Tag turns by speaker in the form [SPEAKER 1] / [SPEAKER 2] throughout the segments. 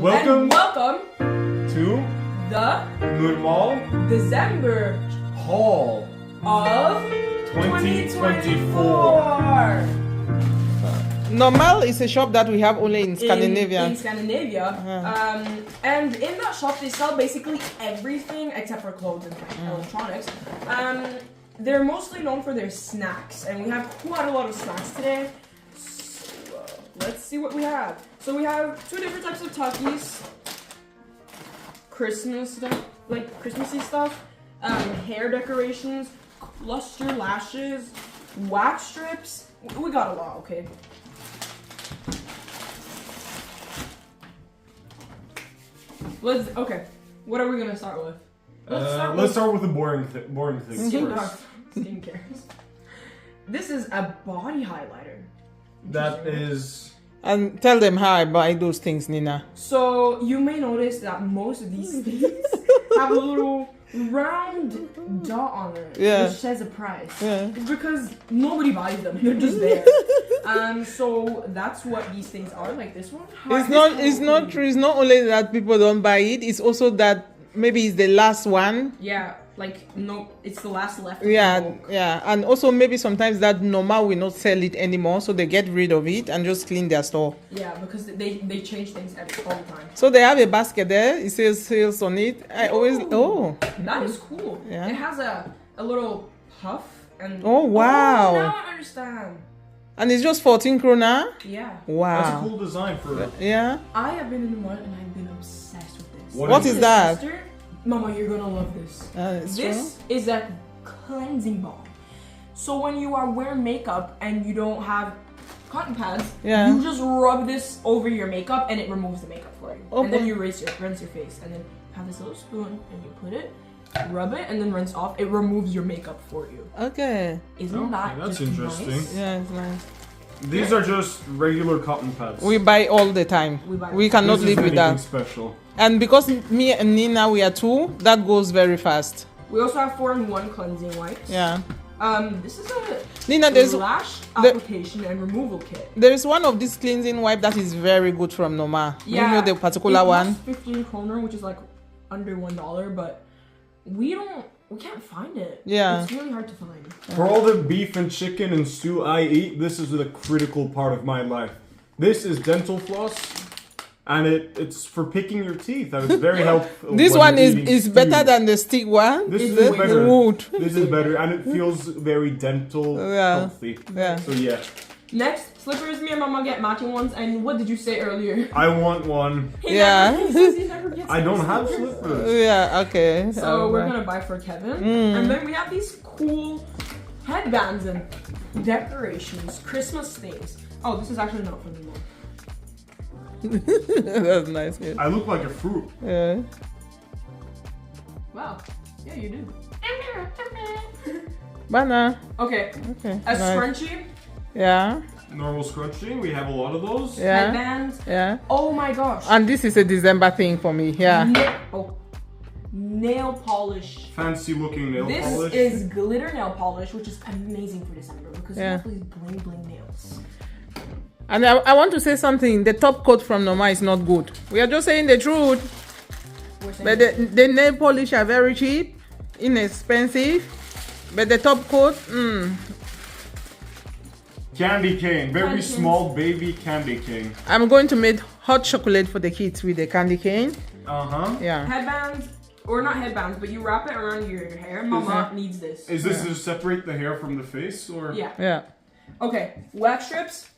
[SPEAKER 1] Welcome
[SPEAKER 2] to
[SPEAKER 1] the
[SPEAKER 2] Normal
[SPEAKER 1] December
[SPEAKER 2] Haul
[SPEAKER 1] of 2024.
[SPEAKER 3] Normal is a shop that we have only in Scandinavia.
[SPEAKER 1] In Scandinavia. And in that shop, they sell basically everything except for clothes and electronics. They're mostly known for their snacks, and we have quite a lot of snacks today. So, let's see what we have. So we have two different types of Takis. Christmas stuff, like Christmassy stuff. Hair decorations, cluster lashes, wax strips. We got a lot, okay? Okay. What are we gonna start with?
[SPEAKER 2] Let's start with the boring things first.
[SPEAKER 1] Skincare. This is a body highlighter.
[SPEAKER 2] That is.
[SPEAKER 3] And tell them how I buy those things, Nina.
[SPEAKER 1] So you may notice that most of these things have a little round dot on it, which says a price.
[SPEAKER 3] Yeah.
[SPEAKER 1] It's because nobody buys them; they're just there. So that's what these things are. Like this one.
[SPEAKER 3] It's not true. It's not only that people don't buy it. It's also that maybe it's the last one.
[SPEAKER 1] Yeah. Like, no, it's the last left.
[SPEAKER 3] Yeah. And also maybe sometimes that Normal will not sell it anymore, so they get rid of it and just clean their store.
[SPEAKER 1] Yeah, because they change things all the time.
[SPEAKER 3] So they have a basket there. It says sales on it.
[SPEAKER 1] That is cool.
[SPEAKER 3] Yeah.
[SPEAKER 1] It has a little puff and.
[SPEAKER 3] Oh wow!
[SPEAKER 1] Oh, now I understand.
[SPEAKER 3] And it's just 14 krona.
[SPEAKER 1] Yeah.
[SPEAKER 3] Wow.
[SPEAKER 2] That's a cool design for it.
[SPEAKER 3] Yeah.
[SPEAKER 1] I have been in the mud and I've been obsessed with this.
[SPEAKER 3] What is that?
[SPEAKER 1] Sister, Mama, you're gonna love this. This is a cleansing balm. So when you are wearing makeup and you don't have cotton pads, you just rub this over your makeup and it removes the makeup for you. And then you rinse your face, and then have this little spoon and you put it, rub it, and then rinse off. It removes your makeup for you.
[SPEAKER 3] Okay.
[SPEAKER 1] Isn't that
[SPEAKER 2] that's
[SPEAKER 1] just
[SPEAKER 2] interesting?
[SPEAKER 1] Nice?
[SPEAKER 3] Yeah, it's nice.
[SPEAKER 2] These are just regular cotton pads.
[SPEAKER 3] We buy all the time. We cannot live with that.
[SPEAKER 2] Special.
[SPEAKER 3] And because me and Nina, we are two, that goes very fast.
[SPEAKER 1] We also have 4-in-1 cleansing wipes.
[SPEAKER 3] Yeah.
[SPEAKER 1] This is a
[SPEAKER 3] Nina, there's
[SPEAKER 1] lash application and removal kit.
[SPEAKER 3] There is one of these cleansing wipe that is very good from Normal.
[SPEAKER 1] Yeah.
[SPEAKER 3] You know the particular one?
[SPEAKER 1] 15 kroner, which is like under $1, but we can't find it.
[SPEAKER 3] Yeah.
[SPEAKER 1] It's really hard to find.
[SPEAKER 2] For all the beef and chicken and stew I eat, this is the critical part of my life. This is dental floss, and it's for picking your teeth. And it's very helpful.
[SPEAKER 3] This one is better than the stick one.
[SPEAKER 2] This is
[SPEAKER 3] the
[SPEAKER 2] better.
[SPEAKER 3] wood.
[SPEAKER 2] This is better, and it feels very dental healthy.
[SPEAKER 3] Yeah.
[SPEAKER 2] So yeah.
[SPEAKER 1] Next, slippers. Me and Mama get matching ones. And what did you say earlier?
[SPEAKER 2] I want one.
[SPEAKER 1] He never gets
[SPEAKER 2] I don't have slippers.
[SPEAKER 3] Yeah, okay.
[SPEAKER 1] So we're gonna buy for Kevin. And then we have these cool headbands and decorations, Christmas things. Oh, this is actually not for me.
[SPEAKER 3] That's nice. Yeah.
[SPEAKER 2] I look like a fruit.
[SPEAKER 3] Yeah.
[SPEAKER 1] Wow. Yeah, you do.
[SPEAKER 3] Banana.
[SPEAKER 1] Okay.
[SPEAKER 3] Okay.
[SPEAKER 1] A scrunchie.
[SPEAKER 3] Yeah.
[SPEAKER 2] Normal scrunchie. We have a lot of those.
[SPEAKER 3] Yeah.
[SPEAKER 1] Headbands.
[SPEAKER 3] Yeah.
[SPEAKER 1] Oh my gosh.
[SPEAKER 3] And this is a December thing for me. Yeah.
[SPEAKER 1] Nail polish.
[SPEAKER 2] Fancy looking nail polish.
[SPEAKER 1] This is glitter nail polish, which is amazing for December because you have these bling bling nails.
[SPEAKER 3] And I want to say something. The top coat from Normal is not good. We are just saying the truth. But the nail polish are very cheap, inexpensive. But the top coat,
[SPEAKER 2] Candy cane. Very small baby candy cane.
[SPEAKER 3] I'm going to make hot chocolate for the kids with the candy cane. Yeah.
[SPEAKER 1] Headbands, or not headbands, but you wrap it around your hair. Mama needs this.
[SPEAKER 2] Is this to separate the hair from the face, or?
[SPEAKER 1] Yeah. Okay, wax strips.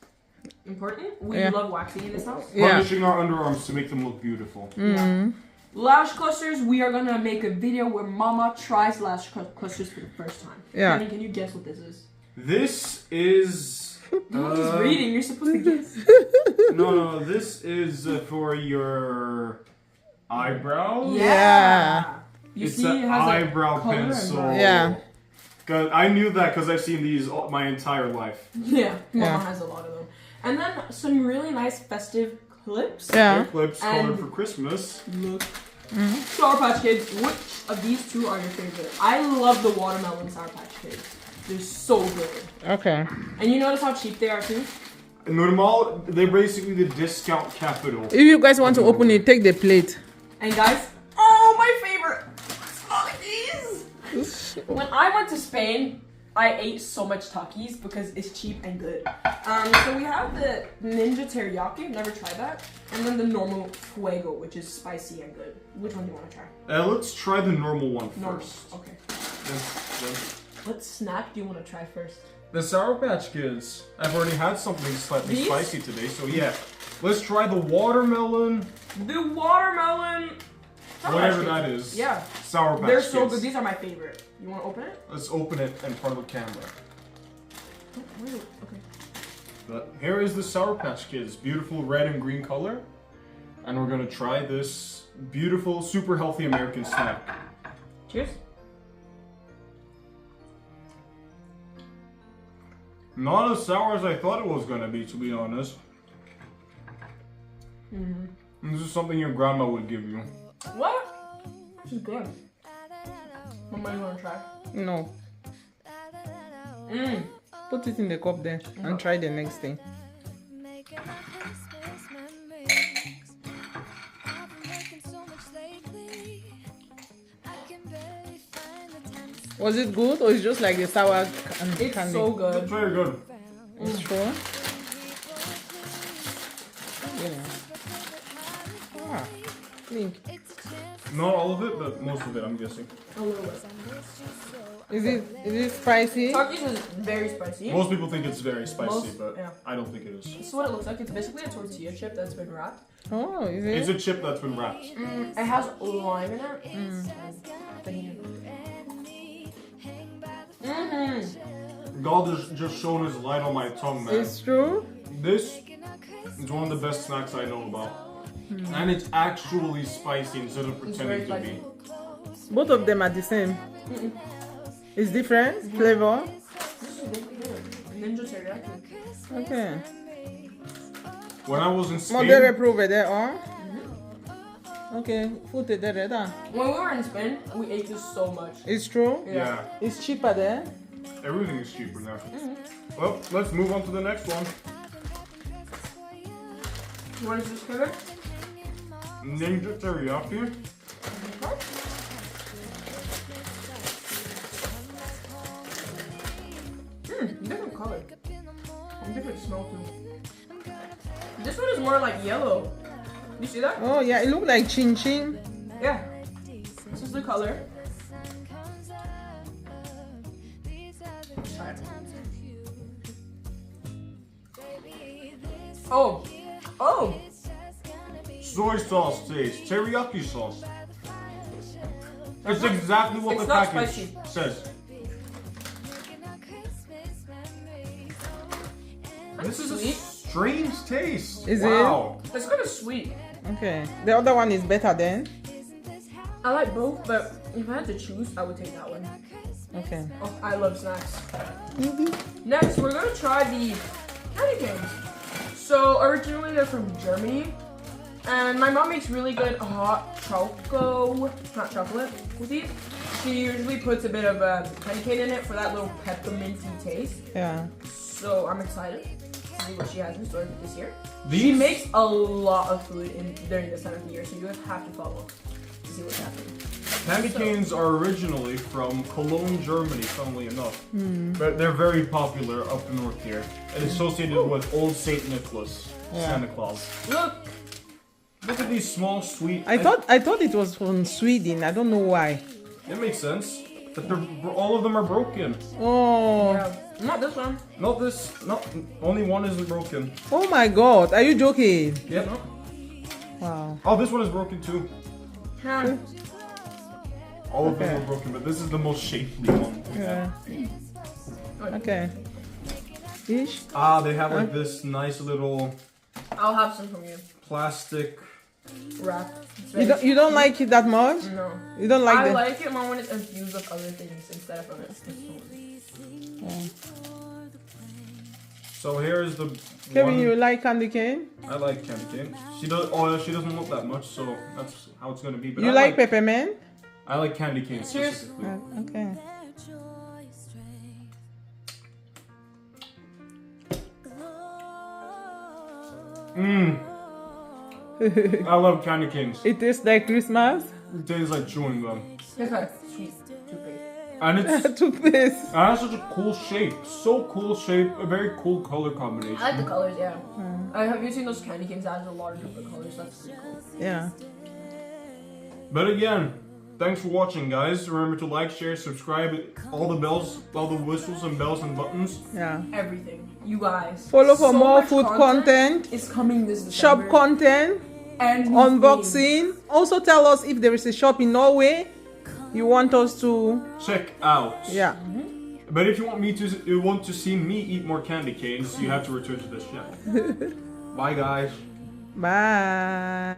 [SPEAKER 1] Important. We love waxing in this house.
[SPEAKER 2] Varnishing our underarms to make them look beautiful.
[SPEAKER 1] Yeah. Lash clusters. We are gonna make a video where Mama tries lash clusters for the first time.
[SPEAKER 3] Yeah.
[SPEAKER 1] Kenny, can you guess what this is?
[SPEAKER 2] This is.
[SPEAKER 1] He's reading. You're supposed to guess.
[SPEAKER 2] No. This is for your eyebrows.
[SPEAKER 1] Yeah. You
[SPEAKER 2] It's
[SPEAKER 1] see,
[SPEAKER 2] an
[SPEAKER 1] it has
[SPEAKER 2] eyebrow
[SPEAKER 1] color and
[SPEAKER 2] pencil.
[SPEAKER 1] brown.
[SPEAKER 3] Yeah.
[SPEAKER 2] Cause I knew that because I've seen these my entire life.
[SPEAKER 1] Yeah. Mama has a lot of them. And then some really nice festive clips.
[SPEAKER 3] Yeah.
[SPEAKER 2] Hair clips
[SPEAKER 1] And-
[SPEAKER 2] colored for Christmas.
[SPEAKER 1] Look. Sour Patch Kids. Which of these two are your favorite? I love the watermelon Sour Patch Kids. They're so good.
[SPEAKER 3] Okay.
[SPEAKER 1] And you notice how cheap they are too?
[SPEAKER 2] Normal, they're basically the discount capital.
[SPEAKER 3] If you guys want to open it, take the plate.
[SPEAKER 1] And guys, oh, my favorite. Look at these. When I went to Spain, I ate so much Takis because it's cheap and good. So we have the Ninja Teriyaki, I've never tried that. And then the normal Fuego, which is spicy and good. Which one do you want to try?
[SPEAKER 2] Let's try the normal one first.
[SPEAKER 1] Okay.
[SPEAKER 2] Then.
[SPEAKER 1] What snack do you want to try first?
[SPEAKER 2] The Sour Patch Kids. I've already had something slightly spicy today, so yeah. Let's try the watermelon.
[SPEAKER 1] The watermelon.
[SPEAKER 2] Whatever that is.
[SPEAKER 1] Yeah.
[SPEAKER 2] Sour Patch
[SPEAKER 1] They're
[SPEAKER 2] Kids.
[SPEAKER 1] so good. These are my favorite. You want to open it?
[SPEAKER 2] Let's open it in front of the camera.
[SPEAKER 1] Okay.
[SPEAKER 2] But here is the Sour Patch Kids. Beautiful red and green color. And we're gonna try this beautiful, super healthy American snack.
[SPEAKER 1] Cheers.
[SPEAKER 2] Not as sour as I thought it was gonna be, to be honest. This is something your grandma would give you.
[SPEAKER 1] What? This is good. Mama, you wanna try?
[SPEAKER 3] No. Put it in the cup there and try the next thing. Was it good or is it just like the sour candy?
[SPEAKER 1] It's so good.
[SPEAKER 2] It's very good.
[SPEAKER 3] It's true. Yeah. Ah, think.
[SPEAKER 2] Not all of it, but most of it, I'm guessing.
[SPEAKER 1] A little bit.
[SPEAKER 3] Is it spicy?
[SPEAKER 1] Takis is very spicy.
[SPEAKER 2] Most people think it's very spicy, but
[SPEAKER 1] yeah.
[SPEAKER 2] I don't think it is.
[SPEAKER 1] This is what it looks like. It's basically a tortilla chip that's been wrapped.
[SPEAKER 3] Oh, is it?
[SPEAKER 2] It's a chip that's been wrapped.
[SPEAKER 1] It has lime in it.
[SPEAKER 2] God has just shown his light on my tongue, man.
[SPEAKER 3] It's true.
[SPEAKER 2] This is one of the best snacks I know about. And it's actually spicy instead of pretending to be.
[SPEAKER 3] Both of them are the same. It's different flavor.
[SPEAKER 1] This is Ninja Teriyaki.
[SPEAKER 3] Okay.
[SPEAKER 2] When I was in Spain,
[SPEAKER 3] Modere prove there are. Okay, food there.
[SPEAKER 1] When we were in Spain, we ate this so much.
[SPEAKER 3] It's true.
[SPEAKER 2] yeah,
[SPEAKER 3] It's cheaper there.
[SPEAKER 2] everything is cheaper now. Well, let's move on to the next one.
[SPEAKER 1] What is this flavor?
[SPEAKER 2] Ninja Teriyaki.
[SPEAKER 1] Different color. And different smell too. This one is more like yellow. You see that?
[SPEAKER 3] Oh yeah, it looks like chin chin.
[SPEAKER 1] Yeah. This is the color. Try it. Oh. Oh.
[SPEAKER 2] Soy sauce taste. Teriyaki sauce. It's exactly what
[SPEAKER 1] It's
[SPEAKER 2] the
[SPEAKER 1] not
[SPEAKER 2] package
[SPEAKER 1] spicy.
[SPEAKER 2] says. This is a
[SPEAKER 1] Sweet.
[SPEAKER 2] strange taste.
[SPEAKER 3] Is
[SPEAKER 2] wow.
[SPEAKER 1] It's kind of sweet.
[SPEAKER 3] Okay. The other one is better then.
[SPEAKER 1] I like both, but if I had to choose, I would take that one.
[SPEAKER 3] Okay.
[SPEAKER 1] Oh, I love snacks. Next, we're gonna try the candy canes. So originally they're from Germany, and my mom makes really good hot not chocolate cookies. She usually puts a bit of candy cane in it for that little pepperminty taste.
[SPEAKER 3] Yeah.
[SPEAKER 1] So I'm excited to see what she has in store this year. She
[SPEAKER 2] These
[SPEAKER 1] makes a lot of food during this time of the year, so you have to follow to see what's happening.
[SPEAKER 2] candy canes are originally from Cologne, Germany, funnily enough. But they're very popular up north here. And associated with Old St. Nicholas, Santa Claus.
[SPEAKER 1] Look,
[SPEAKER 2] Look at these small, sweet...
[SPEAKER 3] I thought it was from Sweden. I don't know why.
[SPEAKER 2] It makes sense. But all of them are broken.
[SPEAKER 3] Oh.
[SPEAKER 1] yeah, not this one.
[SPEAKER 2] Not this... only one isn't broken.
[SPEAKER 3] Oh my God. Are you joking?
[SPEAKER 2] Yep.
[SPEAKER 3] Wow.
[SPEAKER 2] Oh, this one is broken too.
[SPEAKER 1] Huh.
[SPEAKER 2] All of them are broken, but this is the most shapely one.
[SPEAKER 3] Yeah. Okay. Ish.
[SPEAKER 2] Ah, they have like this nice little
[SPEAKER 1] I'll have some from you.
[SPEAKER 2] plastic...
[SPEAKER 1] Wrap.
[SPEAKER 3] You don't like it that much?
[SPEAKER 1] No.
[SPEAKER 3] You don't like
[SPEAKER 1] I
[SPEAKER 3] the...
[SPEAKER 1] like it more when it's infused with other things instead of its
[SPEAKER 3] Oh.
[SPEAKER 2] So here is the
[SPEAKER 3] Kevin,
[SPEAKER 2] one...
[SPEAKER 3] you like candy cane?
[SPEAKER 2] I like candy cane. She doesn't look that much, so that's how it's gonna be. But
[SPEAKER 3] You
[SPEAKER 2] I
[SPEAKER 3] like peppermint?
[SPEAKER 2] I like candy cane
[SPEAKER 1] Cheers.
[SPEAKER 2] specifically.
[SPEAKER 3] Okay.
[SPEAKER 2] I love candy canes.
[SPEAKER 3] It tastes like Christmas.
[SPEAKER 2] It tastes like chewing gum.
[SPEAKER 1] It's like sweet toothpaste.
[SPEAKER 2] And it's
[SPEAKER 3] Toothpaste.
[SPEAKER 2] it has such a cool shape. So cool shape. A very cool color combination.
[SPEAKER 1] I like the colors, yeah. Have you seen those candy canes that has a lot of different colors? That's pretty cool.
[SPEAKER 3] Yeah.
[SPEAKER 2] But again, thanks for watching, guys. Remember to like, share, subscribe, all the bells, all the whistles and bells and buttons.
[SPEAKER 3] Yeah.
[SPEAKER 1] Everything. You guys.
[SPEAKER 3] Follow for
[SPEAKER 1] so
[SPEAKER 3] more
[SPEAKER 1] much
[SPEAKER 3] food content.
[SPEAKER 1] It's coming this December.
[SPEAKER 3] Shop content.
[SPEAKER 1] And
[SPEAKER 3] Unboxing. Also tell us if there is a shop in Norway you want us to
[SPEAKER 2] check out.
[SPEAKER 3] Yeah.
[SPEAKER 2] But if you want to see me eat more candy canes, you have to return to this channel. Bye, guys.
[SPEAKER 3] Bye.